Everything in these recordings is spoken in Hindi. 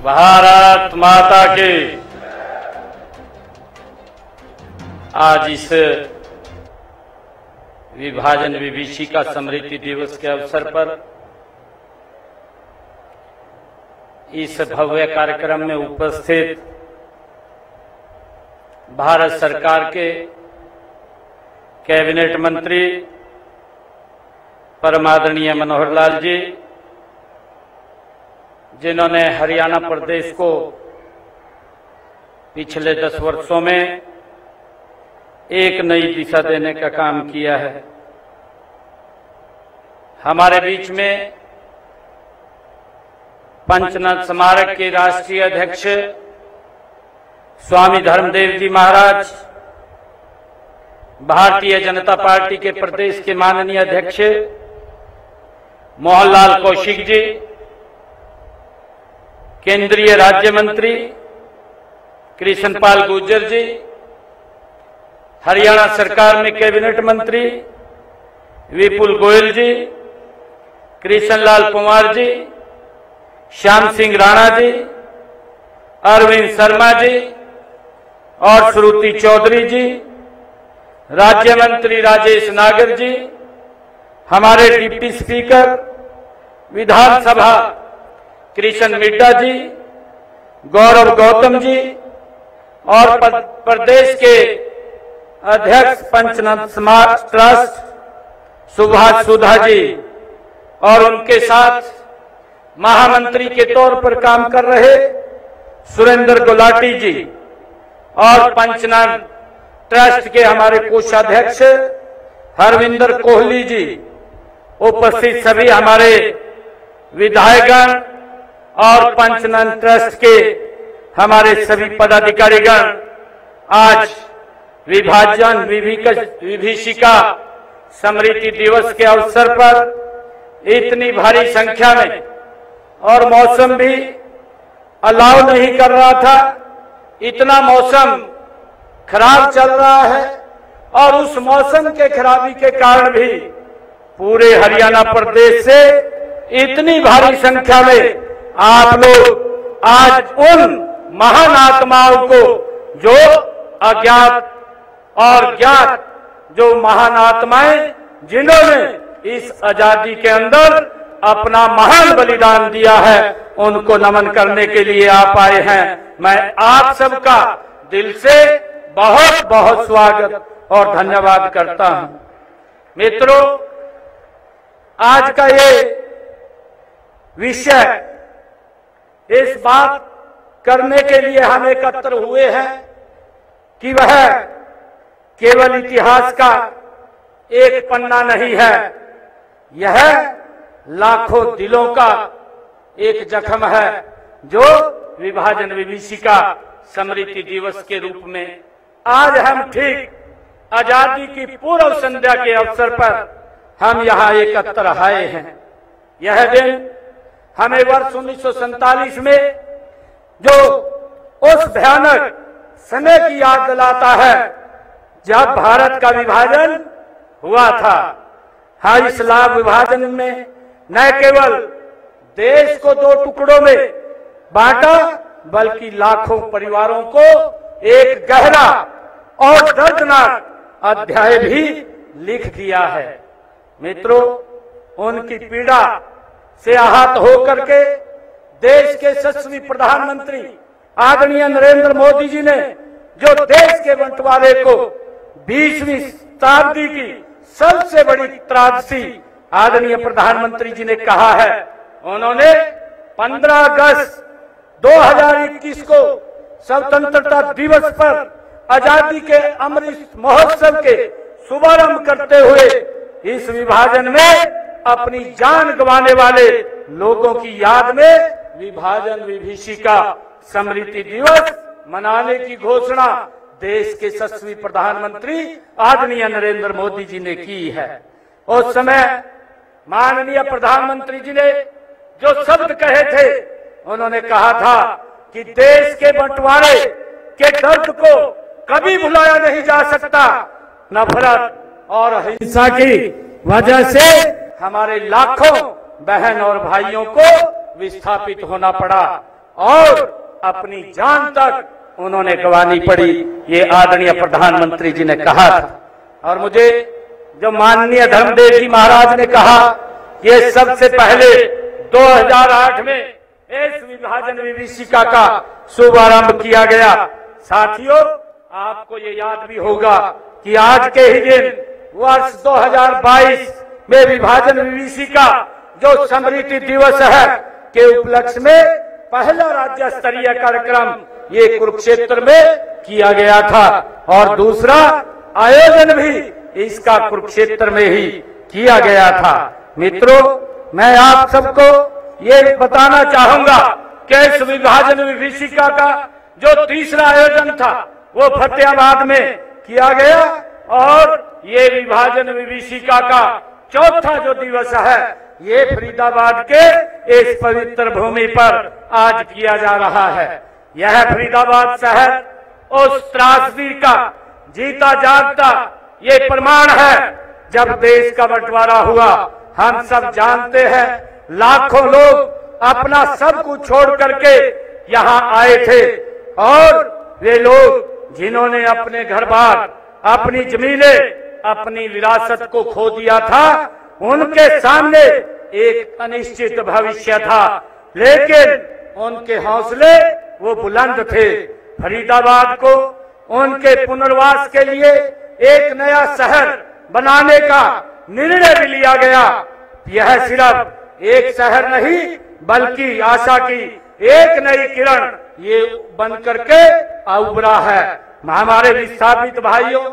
भारत माता की। आज इस विभाजन विभीषिका स्मृति दिवस के अवसर पर इस भव्य कार्यक्रम में उपस्थित भारत सरकार के कैबिनेट मंत्री परम आदरणीय मनोहर लाल जी, जिन्होंने हरियाणा प्रदेश को पिछले 10 वर्षों में एक नई दिशा देने का काम किया है। हमारे बीच में पंचनाथ स्मारक के राष्ट्रीय अध्यक्ष स्वामी धर्मदेव जी महाराज, भारतीय जनता पार्टी के प्रदेश के माननीय अध्यक्ष मोहनलाल कौशिक जी, केंद्रीय राज्य मंत्री कृष्णपाल गुर्जर जी, हरियाणा सरकार में कैबिनेट मंत्री विपुल गोयल जी, कृष्णलाल कुमार जी, श्याम सिंह राणा जी, अरविंद शर्मा जी और श्रुति चौधरी जी, राज्य मंत्री राजेश नागर जी, हमारे डिप्टी स्पीकर विधानसभा कृष्ण मिड्डा जी, गौरव गौतम जी और प्रदेश के अध्यक्ष पंचनाथ स्मारक ट्रस्ट सुभाष सुधा जी और उनके साथ महामंत्री के तौर पर काम कर रहे सुरेंद्र गुलाटी जी और पंचनाथ ट्रस्ट के हमारे कोषाध्यक्ष हरविंदर कोहली जी, उपस्थित सभी हमारे विधायकगण और पंचनाथ ट्रस्ट के हमारे सभी पदाधिकारीगण, आज विभाजन विभीषिका स्मृति दिवस के अवसर पर इतनी भारी संख्या में, और मौसम भी अलाउ नहीं कर रहा था, इतना मौसम खराब चल रहा है और उस मौसम के खराबी के कारण भी पूरे हरियाणा प्रदेश से इतनी भारी संख्या में आप लोग आज उन महान आत्माओं को, जो अज्ञात और ज्ञात जो महान आत्माएं जिन्होंने इस आजादी के अंदर अपना महान बलिदान दिया है, उनको नमन करने के लिए आप आए हैं। मैं आप सबका दिल से बहुत बहुत स्वागत और धन्यवाद करता हूं। मित्रों, आज का ये विषय, इस बात करने के लिए हम एकत्र हुए हैं कि वह केवल इतिहास का एक पन्ना नहीं है, यह लाखों दिलों का एक जख्म है, जो विभाजन विभीषिका स्मृति दिवस के रूप में आज हम ठीक आजादी की पूर्व संध्या के अवसर पर हम यहाँ एकत्र आए हैं। यह दिन हमें वर्ष 1947 में जो उस भयानक समय की याद दिलाता है जब भारत का विभाजन हुआ था। हाँ, इस विभाजन में न केवल देश को 2 टुकड़ों में बांटा, बल्कि लाखों परिवारों को एक गहरा और दर्दनाक अध्याय भी लिख दिया है। मित्रों, उनकी पीड़ा से आहत होकर के देश के यशस्वी प्रधानमंत्री आदरणीय नरेंद्र मोदी जी ने जो देश के बंटवारे को 20वीं शताब्दी की सबसे बड़ी त्रासदी आदरणीय प्रधानमंत्री जी ने कहा है, उन्होंने 15 अगस्त 2021 को स्वतंत्रता दिवस पर आजादी के अमृत महोत्सव के शुभारंभ करते हुए इस विभाजन में अपनी जान गंवाने वाले लोगों की याद में विभाजन विभीषिका स्मृति दिवस मनाने की घोषणा देश के यशस्वी प्रधानमंत्री आदरणीय नरेंद्र मोदी जी ने की है। उस समय माननीय प्रधानमंत्री जी ने जो शब्द कहे थे, उन्होंने कहा था कि देश के बंटवारे के दर्द को कभी भुलाया नहीं जा सकता। नफरत और हिंसा की वजह से हमारे लाखों बहन और भाइयों को विस्थापित होना पड़ा और अपनी जान तक उन्होंने गंवानी पड़ी, ये आदरणीय प्रधानमंत्री जी ने कहा था। और मुझे जो माननीय धर्मदेव जी महाराज ने कहा, ये सबसे पहले 2008 में इस विभाजन विभीषिका का शुभारंभ किया गया। साथियों, आपको ये याद भी होगा कि आज के ही दिन वर्ष 2022 में विभाजन विभीषिका जो स्मृति दिवस है के उपलक्ष्य में पहला राज्य स्तरीय कार्यक्रम ये कुरुक्षेत्र में किया गया था और दूसरा आयोजन भी इसका कुरुक्षेत्र में ही किया गया था। मित्रों, मैं आप सबको ये बताना चाहूंगा कि इस विभाजन विभीषिका का जो तीसरा आयोजन था वो फतेहाबाद में किया गया और ये विभाजन विभीषिका का चौथा जो दिवस है ये फरीदाबाद के इस पवित्र भूमि पर आज किया जा रहा है। यह फरीदाबाद शहर उस त्रासदी का जीता जागता ये प्रमाण है जब देश का बंटवारा हुआ। हम सब जानते हैं लाखों लोग अपना सब कुछ छोड़ करके यहाँ आए थे और वे लोग जिन्होंने अपने घर बार, अपनी जमीनें, अपनी विरासत को खो दिया था, उनके सामने एक अनिश्चित भविष्य था, लेकिन उनके हौसले वो बुलंद थे। फरीदाबाद को उनके पुनर्वास के लिए एक नया शहर बनाने का निर्णय भी लिया गया। यह सिर्फ एक शहर नहीं बल्कि आशा की एक नई किरण ये बन करके उभरा है। हमारे विस्थापित भाइयों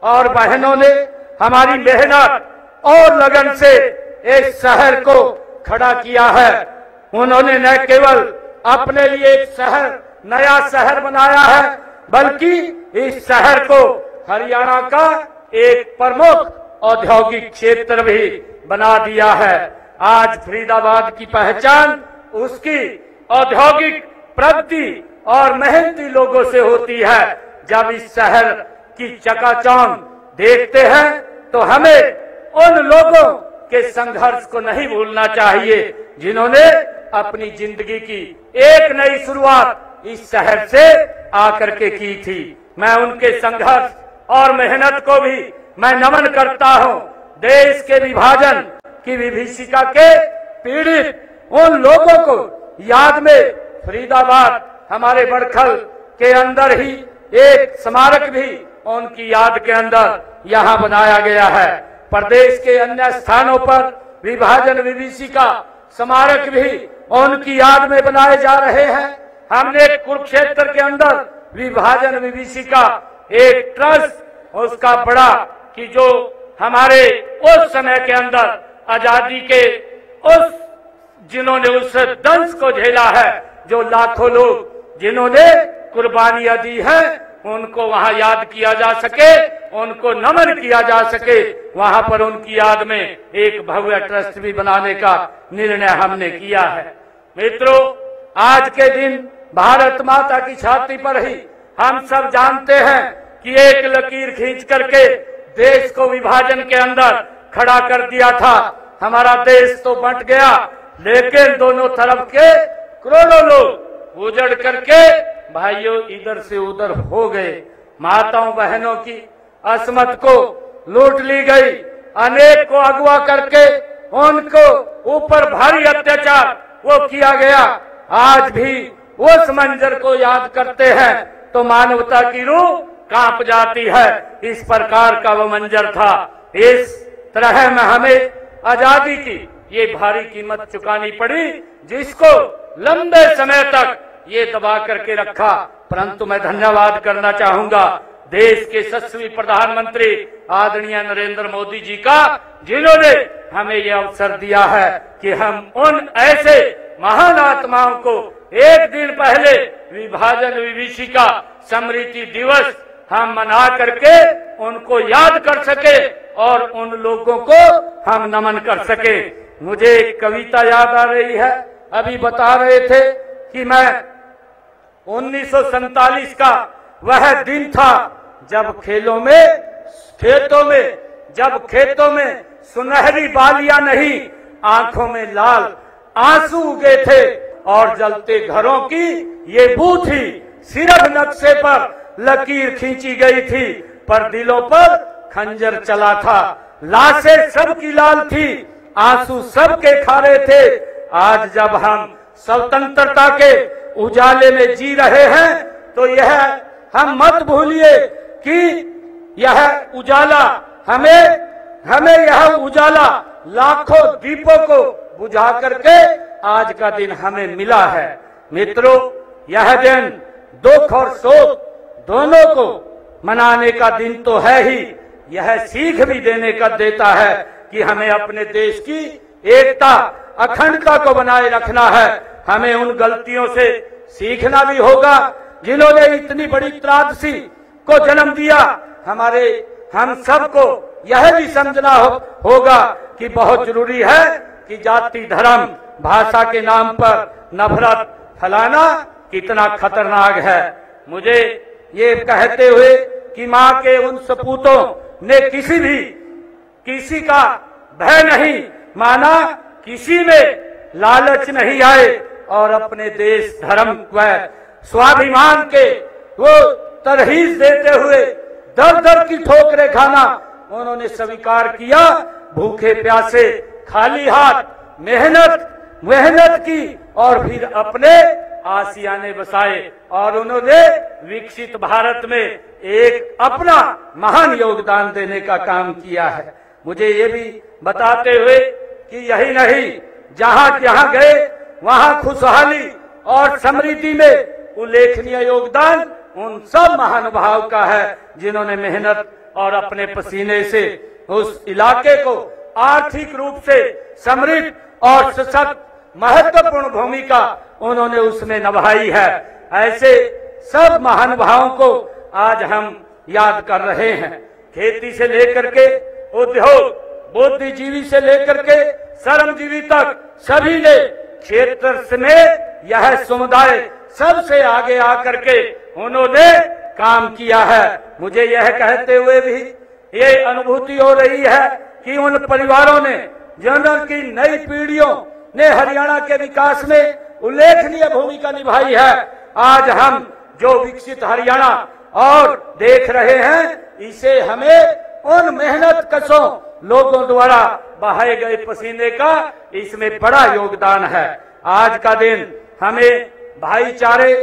और बहनों ने हमारी मेहनत और लगन से इस शहर को खड़ा किया है। उन्होंने न केवल अपने लिए एक शहर, नया शहर बनाया है, बल्कि इस शहर को हरियाणा का एक प्रमुख औद्योगिक क्षेत्र भी बना दिया है। आज फरीदाबाद की पहचान उसकी औद्योगिक प्रगति और मेहनती लोगों से होती है। जब इस शहर की चकाचौंध देखते हैं तो हमें उन लोगों के संघर्ष को नहीं भूलना चाहिए जिन्होंने अपनी जिंदगी की एक नई शुरुआत इस शहर से आकर के की थी। मैं उनके संघर्ष और मेहनत को भी मैं नमन करता हूं। देश के विभाजन की विभीषिका के पीड़ित उन लोगों को याद में फरीदाबाद हमारे बड़खल के अंदर ही एक स्मारक भी उनकी याद के अंदर यहाँ बनाया गया है। प्रदेश के अन्य स्थानों पर विभाजन विभीषिका स्मारक भी उनकी याद में बनाए जा रहे हैं। हमने कुरुक्षेत्र के अंदर विभाजन विभीषिका एक ट्रस्ट उसका बड़ा कि जो हमारे उस समय के अंदर आजादी के उस जिन्होंने उस दंश को झेला है, जो लाखों लोग जिन्होंने कुर्बानियां दी हैं, उनको वहां याद किया जा सके, उनको नमन किया जा सके। वहां पर उनकी याद में एक भव्य ट्रस्ट भी बनाने का निर्णय हमने किया है। मित्रों, आज के दिन भारत माता की छाती पर ही हम सब जानते हैं कि एक लकीर खींच करके देश को विभाजन के अंदर खड़ा कर दिया था। हमारा देश तो बंट गया, लेकिन दोनों तरफ के करोड़ों लोग उजड़ करके भाइयों इधर से उधर हो गए। माताओं बहनों की असमत को लूट ली गई। अनेक को अगवा करके उनको ऊपर भारी अत्याचार वो किया गया। आज भी उस मंजर को याद करते हैं तो मानवता की रूह कांप जाती है। इस प्रकार का वो मंजर था। इस तरह में हमें आजादी की ये भारी कीमत चुकानी पड़ी, जिसको लंबे समय तक ये दबा करके रखा। परंतु मैं धन्यवाद करना चाहूंगा देश के यशस्वी प्रधानमंत्री आदरणीय नरेंद्र मोदी जी का, जिन्होंने हमें ये अवसर दिया है कि हम उन ऐसे महान आत्माओं को एक दिन पहले विभाजन विभीषिका स्मृति दिवस हम मना करके उनको याद कर सके और उन लोगों को हम नमन कर सके। मुझे एक कविता याद आ रही है। अभी बता रहे थे कि मैं 1947 का वह दिन था जब खेतों में सुनहरी बालियां नहीं, आंखों में लाल आंसू उगे थे और जलते घरों की ये बू थी। सिर्फ नक्शे पर लकीर खींची गई थी, पर दिलों पर खंजर चला था। लाशें सबकी लाल थी, आंसू सबके खारे थे। आज जब हम स्वतंत्रता के उजाले में जी रहे हैं, तो यह हम मत भूलिए कि यह उजाला हमें यह उजाला लाखों दीपों को बुझा करके आज का दिन हमें मिला है। मित्रों, यह दिन दुख और शोक दोनों को मनाने का दिन तो है ही, यह सीख भी देने का देता है कि हमें अपने देश की एकता अखंडता को बनाए रखना है। हमें उन गलतियों से सीखना भी होगा जिन्होंने इतनी बड़ी त्रासदी को जन्म दिया। हम सबको यह भी समझना होगा कि बहुत जरूरी है कि जाति धर्म भाषा के नाम पर नफरत फैलाना कितना खतरनाक है। मुझे ये कहते हुए कि माँ के उन सपूतों ने किसी का भय नहीं माना, किसी में लालच नहीं आए और अपने देश धर्म व स्वाभिमान के वो तरहीज देते हुए दर दर की ठोकरें खाना उन्होंने स्वीकार किया। भूखे प्यासे खाली हाथ मेहनत की और फिर अपने आशियाने बसाए और उन्होंने विकसित भारत में एक अपना महान योगदान देने का काम किया है। मुझे ये भी बताते हुए कि यही नहीं, जहां जहां गए वहां खुशहाली और समृद्धि में उल्लेखनीय योगदान उन सब महानुभाव का है जिन्होंने मेहनत और अपने पसीने से उस इलाके को आर्थिक रूप से समृद्ध और सशक्त महत्वपूर्ण भूमिका उन्होंने उसमें निभाई है। ऐसे सब महानुभावों को आज हम याद कर रहे हैं। खेती से लेकर के उद्योग, बुद्धिजीवी से लेकर के श्रमजीवी तक सभी ने क्षेत्र में यह समुदाय सबसे आगे आकर के उन्होंने काम किया है। मुझे यह कहते हुए भी ये अनुभूति हो रही है कि उन परिवारों ने जिनकी नई पीढ़ियों ने हरियाणा के विकास में उल्लेखनीय भूमिका निभाई है। आज हम जो विकसित हरियाणा और देख रहे हैं, इसे हमें उन मेहनत कशों लोगों द्वारा बहाए गए पसीने का इसमें बड़ा योगदान है। आज का दिन हमें भाईचारे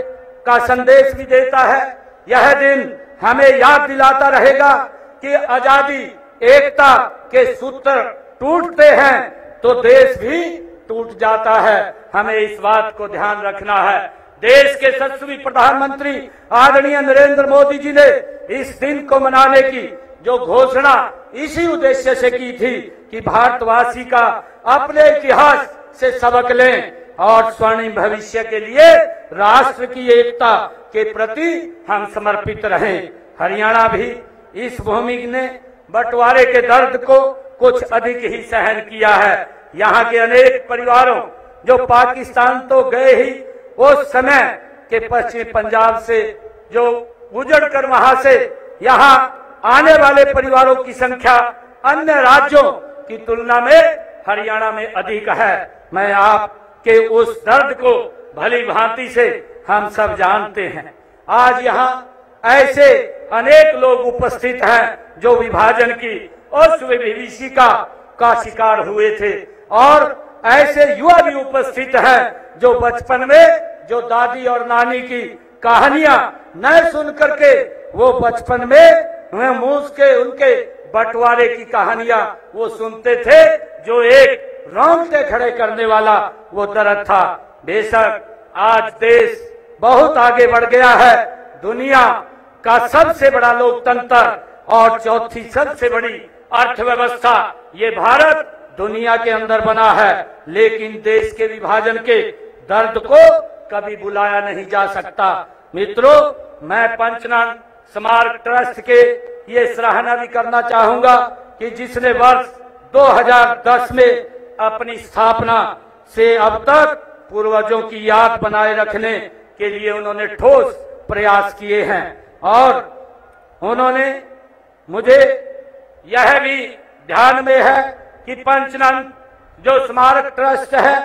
का संदेश भी देता है। यह दिन हमें याद दिलाता रहेगा कि आजादी एकता के सूत्र टूटते हैं तो देश भी टूट जाता है। हमें इस बात को ध्यान रखना है। देश के यशस्वी प्रधानमंत्री आदरणीय नरेंद्र मोदी जी ने इस दिन को मनाने की जो घोषणा इसी उद्देश्य से की थी कि भारतवासी का अपने इतिहास से सबक लें और स्वर्णिम भविष्य के लिए राष्ट्र की एकता के प्रति हम समर्पित रहें। हरियाणा भी इस भूमि ने बंटवारे के दर्द को कुछ अधिक ही सहन किया है। यहाँ के अनेक परिवारों जो पाकिस्तान तो गए ही, उस समय के पश्चिम पंजाब से जो गुजर कर वहां से यहाँ आने वाले परिवारों की संख्या अन्य राज्यों की तुलना में हरियाणा में अधिक है। मैं आपके उस दर्द को भली भांति से हम सब जानते हैं। आज यहाँ ऐसे अनेक लोग उपस्थित हैं जो विभाजन की उस विभीषिका का शिकार हुए थे और ऐसे युवा भी उपस्थित हैं जो बचपन में जो दादी और नानी की कहानियां न सुन करके वो बचपन में मूस के उनके बंटवारे की कहानियां वो सुनते थे, जो एक रोंगटे खड़े करने वाला वो दर्द था। बेशक आज देश बहुत आगे बढ़ गया है। दुनिया का सबसे बड़ा लोकतंत्र और चौथी सबसे बड़ी अर्थव्यवस्था ये भारत दुनिया के अंदर बना है, लेकिन देश के विभाजन के दर्द को कभी बुलाया नहीं जा सकता। मित्रों, मैं पंचनन स्मारक ट्रस्ट के ये सराहना भी करना चाहूंगा कि जिसने वर्ष 2010 में अपनी स्थापना से अब तक पूर्वजों की याद बनाए रखने के लिए उन्होंने ठोस प्रयास किए हैं और उन्होंने, मुझे यह भी ध्यान में है कि पंचनन जो स्मारक ट्रस्ट है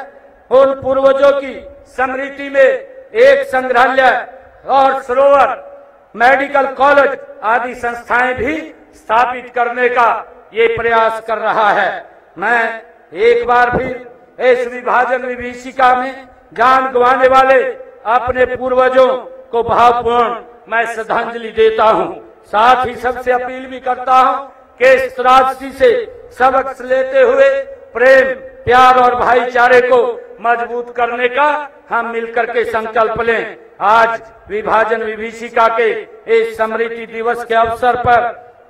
उन पूर्वजों की स्मृति में एक संग्रहालय और सरोवर, मेडिकल कॉलेज आदि संस्थाएं भी स्थापित करने का ये प्रयास कर रहा है। मैं एक बार फिर इस विभाजन विभीषिका में जान गंवाने वाले अपने पूर्वजों को भावपूर्ण मैं श्रद्धांजलि देता हूँ। साथ ही सबसे अपील भी करता हूँ कि इस त्रासदी से सबक लेते हुए प्रेम, प्यार और भाईचारे को मजबूत करने का हम मिलकर के संकल्प लें। आज विभाजन विभीषिका के इस स्मृति दिवस के अवसर पर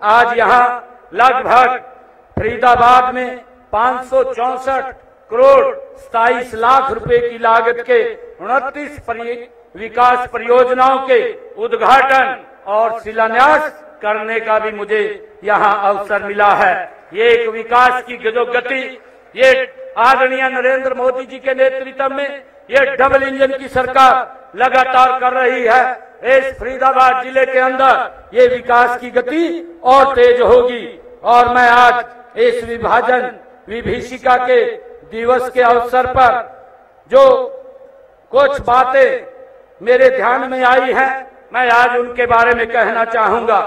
आज यहाँ लगभग फरीदाबाद में 564 करोड़ 27 लाख रुपए की लागत के 29 विकास परियोजनाओं के उद्घाटन और शिलान्यास करने का भी मुझे यहाँ अवसर मिला है। ये एक विकास की जो गति ये आदरणीय नरेंद्र मोदी जी के नेतृत्व में ये डबल इंजन की सरकार लगातार कर रही है। इस फरीदाबाद जिले के अंदर ये विकास की गति और तेज होगी। और मैं आज इस विभाजन विभीषिका के दिवस के अवसर पर जो कुछ बातें मेरे ध्यान में आई हैं, मैं आज उनके बारे में कहना चाहूंगा।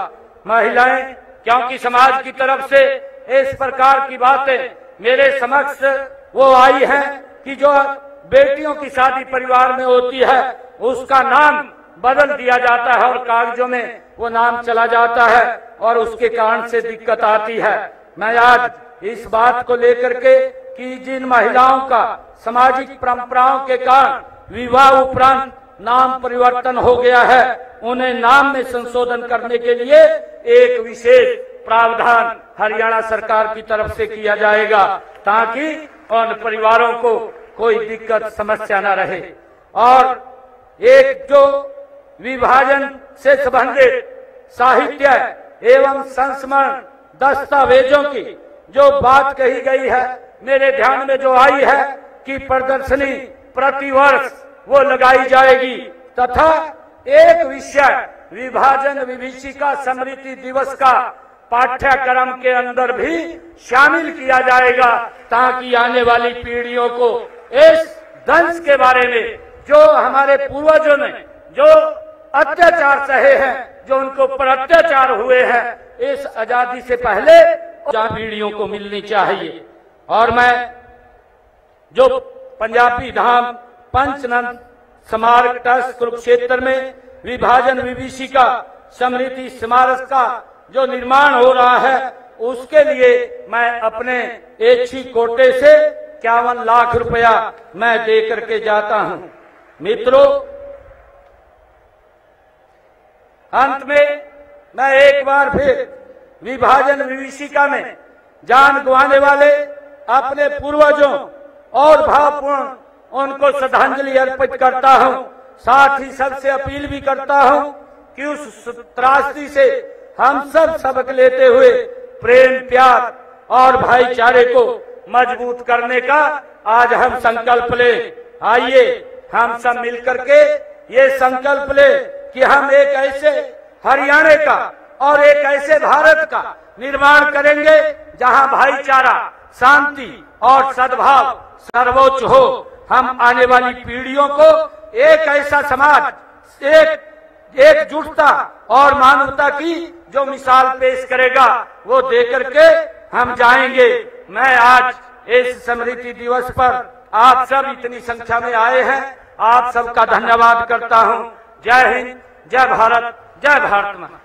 महिलाएं, क्योंकि समाज की तरफ से इस प्रकार की बातें मेरे समक्ष वो आई हैं कि जो बेटियों की शादी परिवार में होती है उसका नाम बदल दिया जाता है और कागजों में वो नाम चला जाता है और उसके कारण से दिक्कत आती है। मैं आज इस बात को लेकर के कि जिन महिलाओं का सामाजिक परंपराओं के कारण विवाह उपरांत नाम परिवर्तन हो गया है, उन्हें नाम में संशोधन करने के लिए एक विशेष प्रावधान हरियाणा सरकार की तरफ से किया जाएगा ताकि उन परिवारों को कोई दिक्कत समस्या न रहे। और एक जो विभाजन से संबंधित साहित्य एवं संस्मरण दस्तावेजों की जो बात कही गई है, मेरे ध्यान में जो आई है कि प्रदर्शनी प्रतिवर्ष वो लगाई जाएगी तथा एक विषय विभाजन विभीषिका स्मृति दिवस का पाठ्यक्रम के अंदर भी शामिल किया जाएगा ताकि आने वाली पीढ़ियों को इस दंश के बारे में जो हमारे पूर्वजों ने जो अत्याचार सहे हैं, जो उनको पर अत्याचार हुए हैं, इस आजादी से पहले पीढ़ियों को मिलनी चाहिए। और मैं जो पंजाबी धाम पंचनंद स्मारक ट्रस्ट कुरुक्षेत्र में विभाजन विभीषिका स्मृति स्मारक का जो निर्माण हो रहा है उसके लिए मैं अपने ऐच्छी कोटे से 51 लाख रुपया मैं दे करके जाता हूं। मित्रों, अंत में मैं एक बार फिर विभाजन विभीषिका में जान गंवाने वाले अपने पूर्वजों और भावपूर्ण उनको श्रद्धांजलि अर्पित करता हूं। साथ ही सबसे अपील भी करता हूं कि उस त्रासदी से हम सब सबक लेते हुए प्रेम, प्यार और भाईचारे को मजबूत करने का आज हम संकल्प ले। आइए हम सब मिलकर के ये संकल्प ले कि हम एक ऐसे हरियाणा का और एक ऐसे भारत का निर्माण करेंगे जहां भाईचारा, शांति और सद्भाव सर्वोच्च हो। हम आने वाली पीढ़ियों को एक ऐसा समाज, एकजुटता और मानवता की जो मिसाल पेश करेगा वो देकर के हम जाएंगे। मैं आज इस स्मृति दिवस पर आप सब इतनी संख्या में आए हैं, आप सबका धन्यवाद करता हूं। जय हिंद, जय भारत, जय भारत माता।